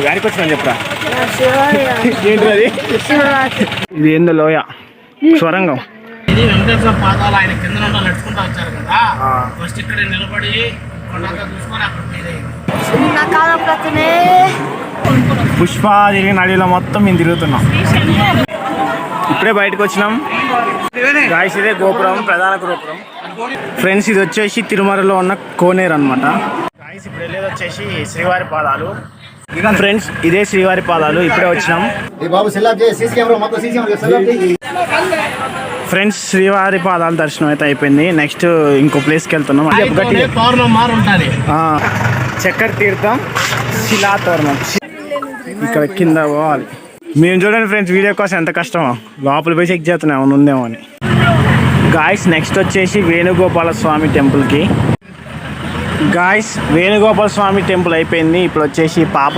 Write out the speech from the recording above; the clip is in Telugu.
గారికి వచ్చిన చెప్పరా ఏంటి అది? ఇది ఏందో లోయ స్వరంగం. ఇది వెంకటేశ్వర పాదాలు ఆయన కింద నడుచుకుంటూ వచ్చారు కదా, ఫస్ట్ ఇక్కడ నిలబడి చూసుకొని అక్కడ పుష్ప తిరిగిన అడవిలో మొత్తం మేము తిరుగుతున్నాం. ఇప్పుడే బయటకు వచ్చినాం గాయస్. ఇదే గోపురం, ప్రధాన గోపురం ఫ్రెండ్స్. ఇది వచ్చేసి తిరుమలలో ఉన్న కోనేరు అనమాట గాయస్. ఇప్పుడు వెళ్ళేది వచ్చేసి శ్రీవారి పాదాలు ఫ్రెండ్స్. ఇదే శ్రీవారి పాదాలు. ఇప్పుడే వచ్చినాం ఫ్రెండ్స్. శ్రీవారి పాదాల దర్శనం అయితే అయిపోయింది. నెక్స్ట్ ఇంకో ప్లేస్కి వెళ్తున్నాం. చక్కెర తీర్థం, శిలా తోరణం. ఇక్కడ కింద పోవాలి. మేము చూడండి ఫ్రెండ్స్, వీడియో కోసం ఎంత కష్టమో. లోపల పోయి చెక్ చేస్తున్నాం ఏమైనా ఉందేమో అని గాయస్. నెక్స్ట్ వచ్చేసి వేణుగోపాల స్వామి టెంపుల్కి గాయస్. వేణుగోపాల స్వామి టెంపుల్ అయిపోయింది. ఇప్పుడు వచ్చేసి పాప